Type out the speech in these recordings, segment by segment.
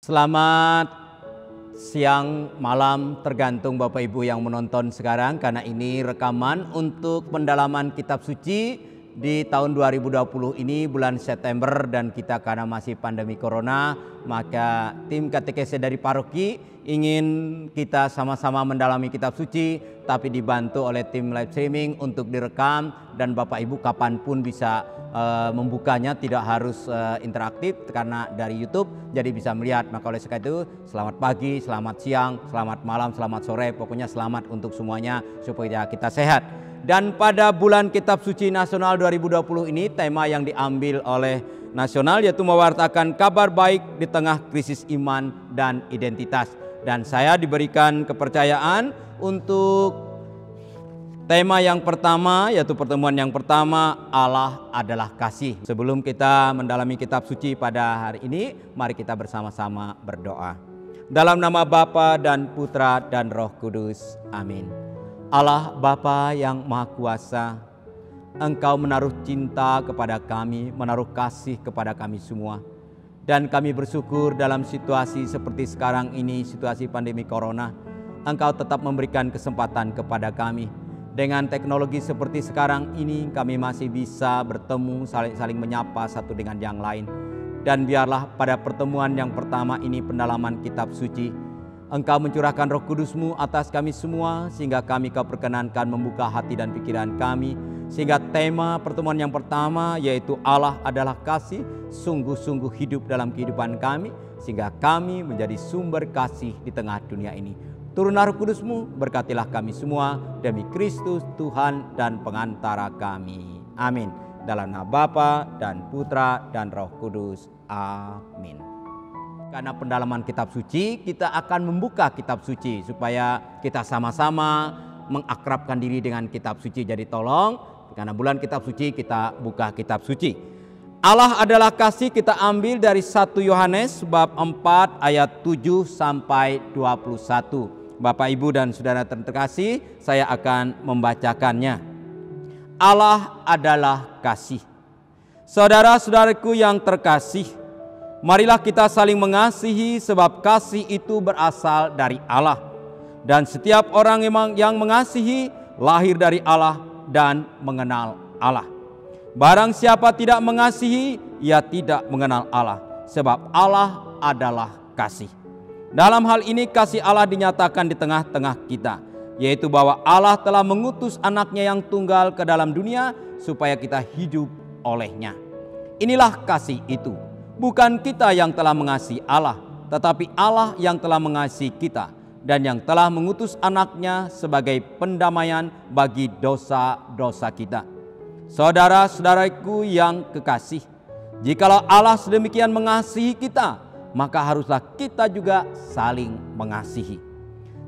Selamat siang, malam, tergantung Bapak Ibu yang menonton sekarang, karena ini rekaman untuk pendalaman kitab suci di tahun 2020 ini bulan September, dan kita karena masih pandemi corona, maka tim katekese dari paroki ingin kita sama-sama mendalami kitab suci, tapi dibantu oleh tim live streaming untuk direkam, dan Bapak Ibu kapanpun bisa membukanya, tidak harus interaktif karena dari YouTube, jadi bisa melihat. Maka oleh sebab itu, selamat pagi, selamat siang, selamat malam, selamat sore, pokoknya selamat untuk semuanya supaya kita sehat. Dan pada bulan Kitab Suci Nasional 2020 ini, tema yang diambil oleh Nasional yaitu mewartakan kabar baik di tengah krisis iman dan identitas. Dan saya diberikan kepercayaan untuk tema yang pertama, yaitu pertemuan yang pertama, Allah adalah kasih. Sebelum kita mendalami kitab suci pada hari ini, mari kita bersama-sama berdoa. Dalam nama Bapa dan Putra dan Roh Kudus. Amin. Allah Bapa yang Maha Kuasa, Engkau menaruh cinta kepada kami, menaruh kasih kepada kami semua. Dan kami bersyukur dalam situasi seperti sekarang ini, situasi pandemi corona, Engkau tetap memberikan kesempatan kepada kami. Dengan teknologi seperti sekarang ini, kami masih bisa bertemu, saling menyapa satu dengan yang lain. Dan biarlah pada pertemuan yang pertama ini, pendalaman kitab suci, Engkau mencurahkan Roh Kudus-Mu atas kami semua, sehingga Kau perkenankan membuka hati dan pikiran kami, sehingga tema pertemuan yang pertama yaitu Allah adalah kasih, sungguh-sungguh hidup dalam kehidupan kami, sehingga kami menjadi sumber kasih di tengah dunia ini. Turunlah Roh Kudus-Mu, berkatilah kami semua, demi Kristus Tuhan dan pengantara kami. Amin. Dalam nama Bapa dan Putra dan Roh Kudus. Amin. Karena pendalaman kitab suci, kita akan membuka kitab suci supaya kita sama-sama mengakrabkan diri dengan kitab suci. Jadi tolong, karena bulan kitab suci, kita buka kitab suci. Allah adalah kasih, kita ambil dari 1 Yohanes bab 4 ayat 7 sampai 21. Bapak, Ibu, dan saudara terkasih, saya akan membacakannya. Allah adalah kasih. Saudara-saudaraku yang terkasih, marilah kita saling mengasihi, sebab kasih itu berasal dari Allah. Dan setiap orang yang mengasihi lahir dari Allah dan mengenal Allah. Barang siapa tidak mengasihi, ia tidak mengenal Allah, sebab Allah adalah kasih. Dalam hal ini kasih Allah dinyatakan di tengah-tengah kita, yaitu bahwa Allah telah mengutus anaknya yang tunggal ke dalam dunia supaya kita hidup olehnya. Inilah kasih itu. Bukan kita yang telah mengasihi Allah, tetapi Allah yang telah mengasihi kita dan yang telah mengutus anaknya sebagai pendamaian bagi dosa-dosa kita. Saudara-saudaraku yang kekasih, jikalau Allah sedemikian mengasihi kita, maka haruslah kita juga saling mengasihi.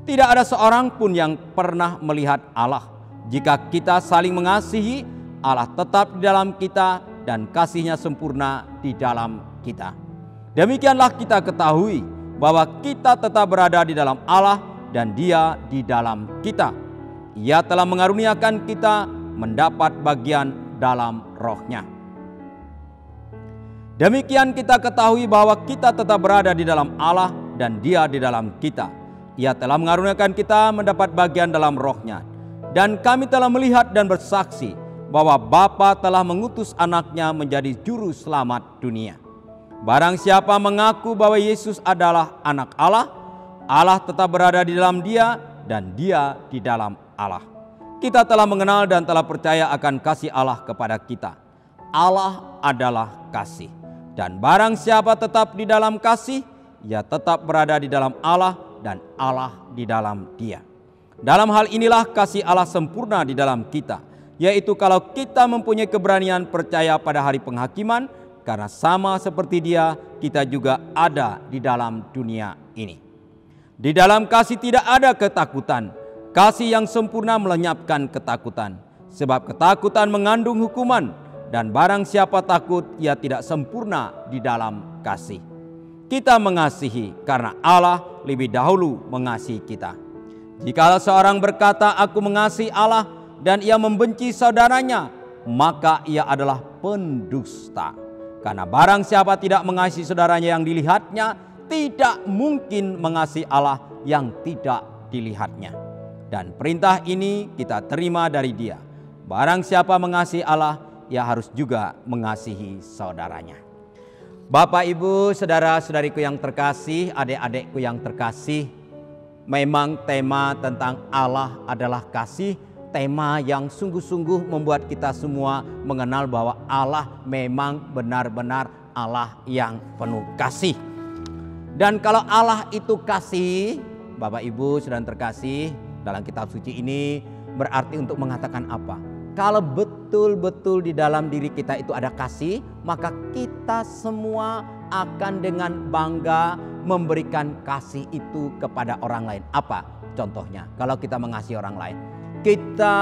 Tidak ada seorang pun yang pernah melihat Allah. Jika kita saling mengasihi, Allah tetap di dalam kita dan kasih-Nya sempurna di dalam kita. Demikianlah kita ketahui bahwa kita tetap berada di dalam Allah dan Dia di dalam kita. Ia telah mengaruniakan kita mendapat bagian dalam Roh-Nya. Demikian kita ketahui bahwa kita tetap berada di dalam Allah dan Dia di dalam kita. Ia telah mengaruniakan kita mendapat bagian dalam Roh-Nya. Dan kami telah melihat dan bersaksi bahwa Bapa telah mengutus anaknya menjadi juru selamat dunia. Barang siapa mengaku bahwa Yesus adalah anak Allah, Allah tetap berada di dalam Dia dan Dia di dalam Allah. Kita telah mengenal dan telah percaya akan kasih Allah kepada kita. Allah adalah kasih. Dan barang siapa tetap di dalam kasih, ia tetap berada di dalam Allah dan Allah di dalam Dia. Dalam hal inilah kasih Allah sempurna di dalam kita, yaitu kalau kita mempunyai keberanian percaya pada hari penghakiman, karena sama seperti Dia, kita juga ada di dalam dunia ini. Di dalam kasih tidak ada ketakutan. Kasih yang sempurna melenyapkan ketakutan, sebab ketakutan mengandung hukuman, dan barang siapa takut, ia tidak sempurna di dalam kasih. Kita mengasihi karena Allah lebih dahulu mengasihi kita. Jika seorang berkata, "Aku mengasihi Allah," dan ia membenci saudaranya, maka ia adalah pendusta. Karena barang siapa tidak mengasihi saudaranya yang dilihatnya, tidak mungkin mengasihi Allah yang tidak dilihatnya. Dan perintah ini kita terima dari Dia. Barang siapa mengasihi Allah, ia harus juga mengasihi saudaranya. Bapak, Ibu, saudara-saudariku yang terkasih, adik-adikku yang terkasih, memang tema tentang Allah adalah kasih, tema yang sungguh-sungguh membuat kita semua mengenal bahwa Allah memang benar-benar Allah yang penuh kasih. Dan kalau Allah itu kasih, Bapak Ibu saudara terkasih, dalam kitab suci ini berarti untuk mengatakan apa? Kalau betul-betul di dalam diri kita itu ada kasih, maka kita semua akan dengan bangga memberikan kasih itu kepada orang lain. Apa contohnya? Kalau kita mengasihi orang lain, kita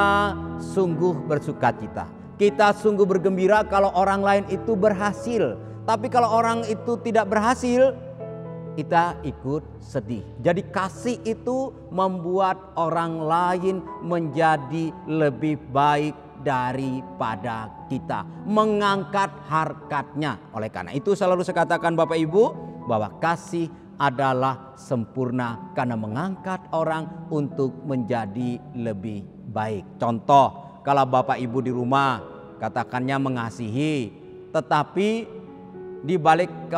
sungguh bersukacita, kita sungguh bergembira kalau orang lain itu berhasil. Tapi kalau orang itu tidak berhasil, kita ikut sedih. Jadi kasih itu membuat orang lain menjadi lebih baik daripada kita, mengangkat harkatnya. Oleh karena itu selalu saya katakan Bapak Ibu, bahwa kasih adalah sempurna karena mengangkat orang untuk menjadi lebih baik. Contoh, kalau Bapak Ibu di rumah katakannya mengasihi, tetapi di balik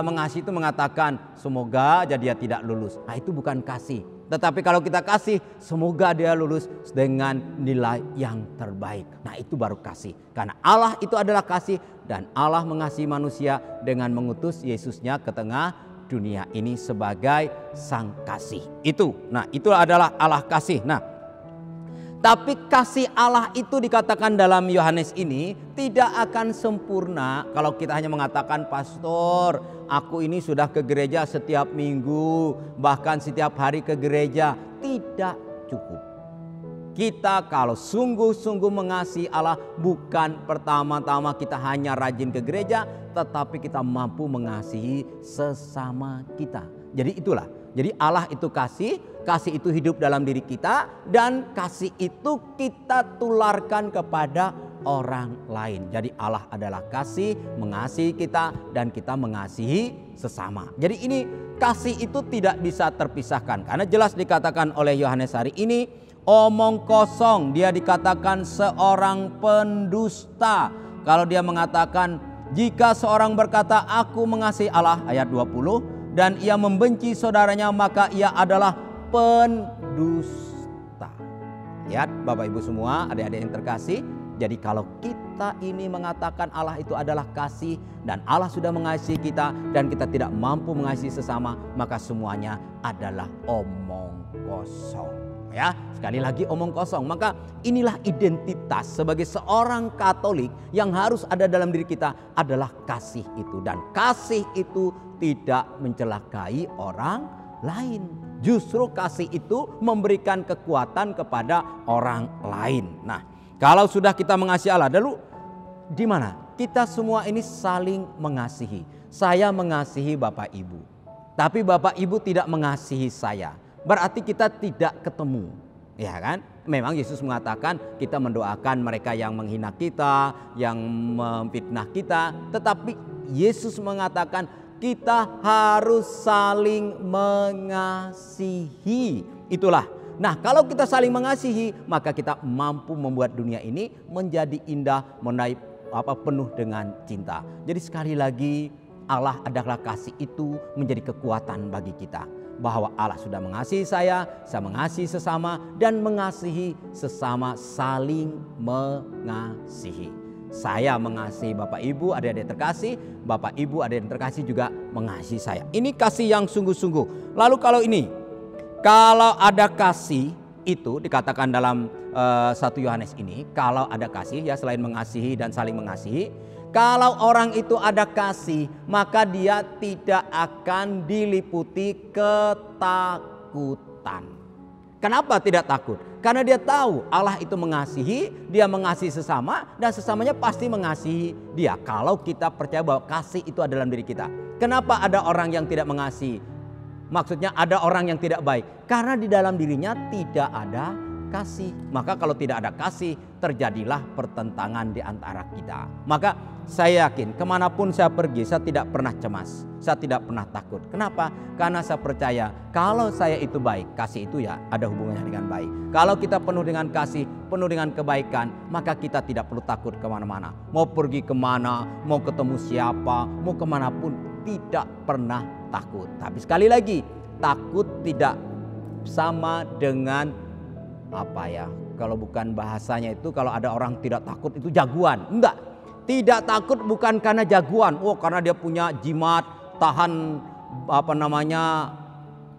mengasihi itu mengatakan semoga aja dia tidak lulus. Nah, itu bukan kasih. Tetapi kalau kita kasih, semoga dia lulus dengan nilai yang terbaik. Nah, itu baru kasih. Karena Allah itu adalah kasih dan Allah mengasihi manusia dengan mengutus Yesusnya ke tengah dunia ini sebagai sang kasih. Itu. Nah, itu adalah Allah kasih. Nah, tapi kasih Allah itu dikatakan dalam Yohanes ini tidak akan sempurna kalau kita hanya mengatakan, pastor, aku ini sudah ke gereja setiap minggu, bahkan setiap hari ke gereja. Tidak cukup. Kita kalau sungguh-sungguh mengasihi Allah, bukan pertama-tama kita hanya rajin ke gereja, tetapi kita mampu mengasihi sesama kita. Jadi itulah. Jadi Allah itu kasih, kasih itu hidup dalam diri kita, dan kasih itu kita tularkan kepada orang lain. Jadi Allah adalah kasih, mengasihi kita, dan kita mengasihi sesama. Jadi ini kasih itu tidak bisa terpisahkan, karena jelas dikatakan oleh Yohanes hari ini, omong kosong, dia dikatakan seorang pendusta. Kalau dia mengatakan, jika seorang berkata aku mengasihi Allah, ayat 20, dan ia membenci saudaranya, maka ia adalah pendusta. Lihat Bapak Ibu semua, adik-adik yang terkasih. Jadi kalau kita ini mengatakan Allah itu adalah kasih dan Allah sudah mengasihi kita dan kita tidak mampu mengasihi sesama, maka semuanya adalah omong kosong. Ya, sekali lagi omong kosong. Maka inilah identitas sebagai seorang Katolik yang harus ada dalam diri kita adalah kasih itu. Dan kasih itu tidak mencelakai orang lain. Justru kasih itu memberikan kekuatan kepada orang lain. Nah, kalau sudah kita mengasihi Allah, lalu di mana? Kita semua ini saling mengasihi. Saya mengasihi Bapak Ibu, tapi Bapak Ibu tidak mengasihi saya. Berarti kita tidak ketemu, ya kan? Memang Yesus mengatakan kita mendoakan mereka yang menghina kita, yang memfitnah kita. Tetapi Yesus mengatakan kita harus saling mengasihi. Itulah. Nah, kalau kita saling mengasihi, maka kita mampu membuat dunia ini menjadi indah, penuh dengan cinta. Jadi sekali lagi, Allah adalah kasih itu menjadi kekuatan bagi kita. Bahwa Allah sudah mengasihi saya mengasihi sesama, dan mengasihi sesama saling mengasihi. Saya mengasihi Bapak Ibu, adik-adik terkasih, Bapak Ibu, adik-adik terkasih juga mengasihi saya. Ini kasih yang sungguh-sungguh. Lalu kalau ada kasih itu dikatakan dalam 1 Yohanes ini, kalau ada kasih ya selain mengasihi dan saling mengasihi, kalau orang itu ada kasih, maka dia tidak akan diliputi ketakutan. Kenapa tidak takut? Karena dia tahu Allah itu mengasihi, dia mengasihi sesama, dan sesamanya pasti mengasihi dia. Kalau kita percaya bahwa kasih itu ada dalam diri kita. Kenapa ada orang yang tidak mengasihi? Maksudnya ada orang yang tidak baik. Karena di dalam dirinya tidak ada kasih. Maka kalau tidak ada kasih, terjadilah pertentangan di antara kita. Maka saya yakin kemanapun saya pergi, saya tidak pernah cemas, saya tidak pernah takut. Kenapa? Karena saya percaya kalau saya itu baik, kasih itu ya ada hubungannya dengan baik. Kalau kita penuh dengan kasih, penuh dengan kebaikan, maka kita tidak perlu takut kemana-mana. Mau pergi kemana, mau ketemu siapa, mau kemanapun, tidak pernah takut. Tapi sekali lagi, takut tidak sama dengan apa ya, kalau bukan bahasanya itu, kalau ada orang tidak takut itu jagoan. Enggak, tidak takut bukan karena jagoan. Oh, karena dia punya jimat, tahan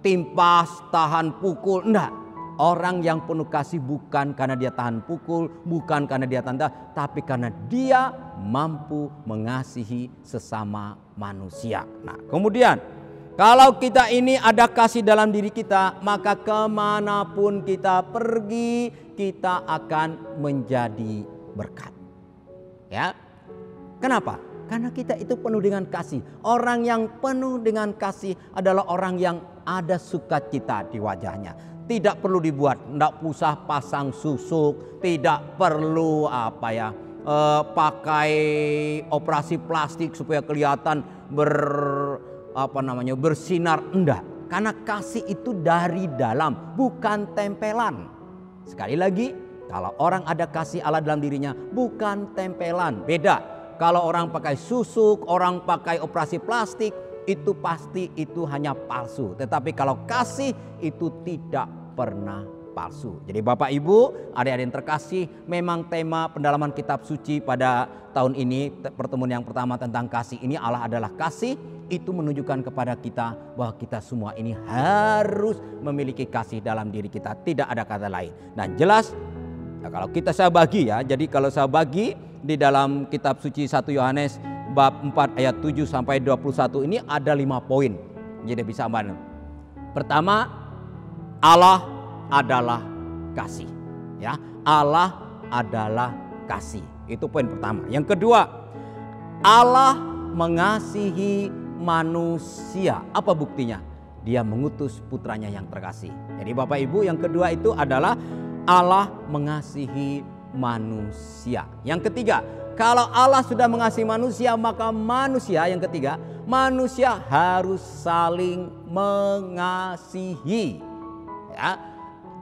timpas, tahan pukul. Enggak, orang yang penuh kasih bukan karena dia tahan pukul, bukan karena dia tanda, tapi karena dia mampu mengasihi sesama manusia. Nah, kemudian kalau kita ini ada kasih dalam diri kita, maka kemanapun kita pergi, kita akan menjadi berkat. Ya, kenapa? Karena kita itu penuh dengan kasih. Orang yang penuh dengan kasih adalah orang yang ada sukacita di wajahnya. Tidak perlu dibuat, tidak usah pasang susuk, tidak perlu pakai operasi plastik supaya kelihatan bersinar, enggak. Karena kasih itu dari dalam, bukan tempelan. Sekali lagi, kalau orang ada kasih Allah dalam dirinya, bukan tempelan. Beda. Kalau orang pakai susuk, orang pakai operasi plastik, itu pasti itu hanya palsu. Tetapi kalau kasih itu tidak pernah palsu. Jadi Bapak Ibu, adik-adik yang terkasih, memang tema pendalaman kitab suci pada tahun ini, pertemuan yang pertama tentang kasih ini, Allah adalah kasih. Itu menunjukkan kepada kita bahwa kita semua ini harus memiliki kasih dalam diri kita. Tidak ada kata lain. Dan jelas, nah kalau saya bagi ya, jadi kalau saya bagi di dalam kitab suci 1 Yohanes bab 4 ayat 7 sampai 21 ini ada 5 poin. Jadi bisa mana? Pertama, Allah adalah kasih. Ya, Allah adalah kasih. Itu poin pertama. Yang kedua, Allah mengasihi manusia. Apa buktinya? Dia mengutus putranya yang terkasih. Jadi Bapak Ibu, yang kedua itu adalah Allah mengasihi manusia. Yang ketiga, kalau Allah sudah mengasihi manusia, maka manusia, yang ketiga, manusia harus saling mengasihi. Ya,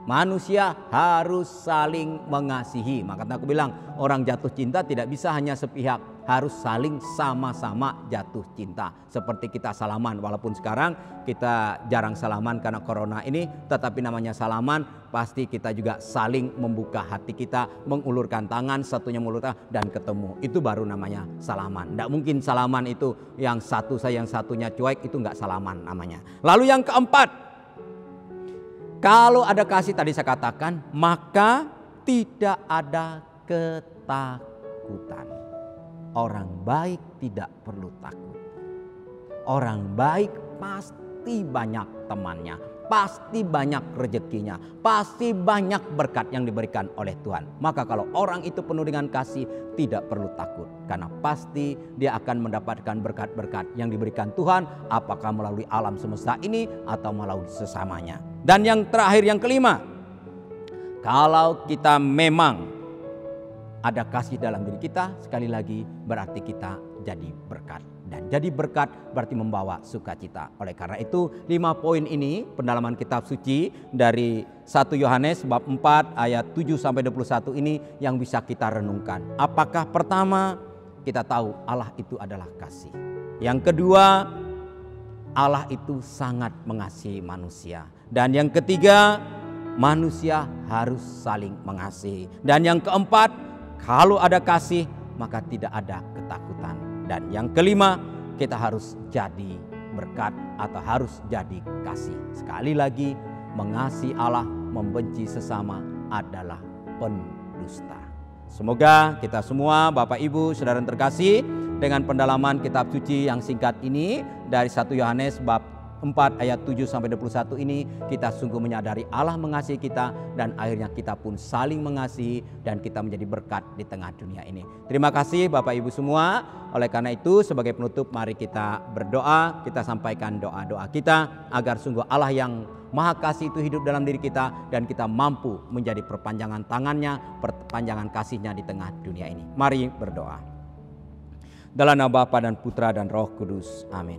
manusia harus saling mengasihi. Maka aku bilang, orang jatuh cinta tidak bisa hanya sepihak, harus saling sama-sama jatuh cinta. Seperti kita salaman, walaupun sekarang kita jarang salaman karena corona ini, tetapi namanya salaman pasti kita juga saling membuka hati kita, mengulurkan tangan, satunya mengulurkan dan ketemu. Itu baru namanya salaman. Tidak mungkin salaman itu yang satu saya, yang satunya cuek, itu nggak salaman namanya. Lalu yang keempat, kalau ada kasih tadi saya katakan, maka tidak ada ketakutan. Orang baik tidak perlu takut. Orang baik pasti banyak temannya, pasti banyak rezekinya, pasti banyak berkat yang diberikan oleh Tuhan. Maka kalau orang itu penuh dengan kasih, tidak perlu takut. Karena pasti dia akan mendapatkan berkat-berkat yang diberikan Tuhan, apakah melalui alam semesta ini atau melalui sesamanya. Dan yang terakhir, yang kelima, kalau kita memang ada kasih dalam diri kita, sekali lagi berarti kita jadi berkat. Dan jadi berkat berarti membawa sukacita. Oleh karena itu 5 poin ini pendalaman kitab suci dari 1 Yohanes bab 4 ayat 7 sampai 21 ini yang bisa kita renungkan. Apakah pertama, kita tahu Allah itu adalah kasih. Yang kedua, Allah itu sangat mengasihi manusia. Dan yang ketiga, manusia harus saling mengasihi. Dan yang keempat, kalau ada kasih, maka tidak ada ketakutan. Dan yang kelima, kita harus jadi berkat atau harus jadi kasih. Sekali lagi, mengasihi Allah, membenci sesama adalah pendusta. Semoga kita semua, Bapak Ibu, saudara terkasih, dengan pendalaman kitab suci yang singkat ini dari 1 Yohanes bab 4 ayat 7 sampai 21 ini kita sungguh menyadari Allah mengasihi kita dan akhirnya kita pun saling mengasihi dan kita menjadi berkat di tengah dunia ini. Terima kasih Bapak Ibu semua. Oleh karena itu sebagai penutup mari kita berdoa, kita sampaikan doa-doa kita agar sungguh Allah yang Maha Kasih itu hidup dalam diri kita dan kita mampu menjadi perpanjangan tangannya, perpanjangan kasihnya di tengah dunia ini. Mari berdoa. Dalam nama Bapa dan Putra dan Roh Kudus. Amin.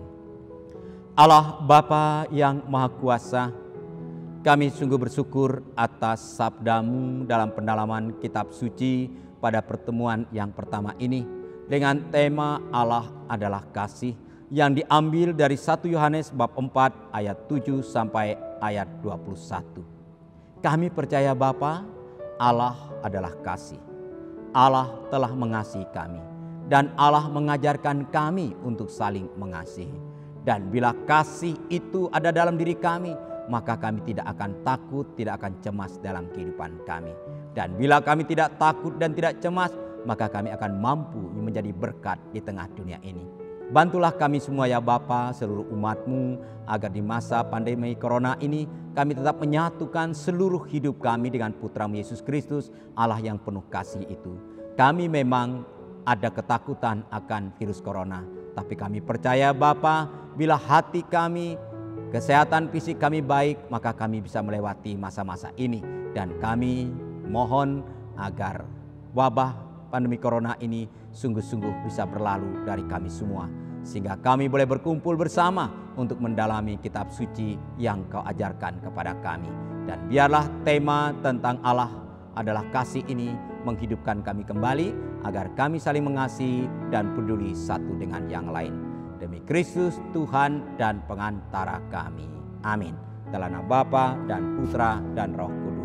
Allah Bapa yang Maha Kuasa, kami sungguh bersyukur atas sabda-Mu dalam pendalaman kitab suci pada pertemuan yang pertama ini dengan tema Allah adalah kasih yang diambil dari 1 Yohanes bab 4 ayat 7 sampai ayat 21. Kami percaya Bapa, Allah adalah kasih. Allah telah mengasihi kami dan Allah mengajarkan kami untuk saling mengasihi. Dan bila kasih itu ada dalam diri kami, maka kami tidak akan takut, tidak akan cemas dalam kehidupan kami. Dan bila kami tidak takut dan tidak cemas, maka kami akan mampu menjadi berkat di tengah dunia ini. Bantulah kami semua ya Bapa, seluruh umat-Mu, agar di masa pandemi corona ini kami tetap menyatukan seluruh hidup kami dengan Putra-Mu Yesus Kristus, Allah yang penuh kasih itu. Kami memang ada ketakutan akan virus corona, tapi kami percaya Bapa, bila hati kami, kesehatan fisik kami baik, maka kami bisa melewati masa-masa ini. Dan kami mohon agar wabah pandemi corona ini sungguh-sungguh bisa berlalu dari kami semua. Sehingga kami boleh berkumpul bersama untuk mendalami kitab suci yang Kau ajarkan kepada kami. Dan biarlah tema tentang Allah adalah kasih ini menghidupkan kami kembali agar kami saling mengasihi dan peduli satu dengan yang lain. Demi Kristus Tuhan dan pengantara kami. Amin. Dalam nama Bapa dan Putra dan Roh Kudus.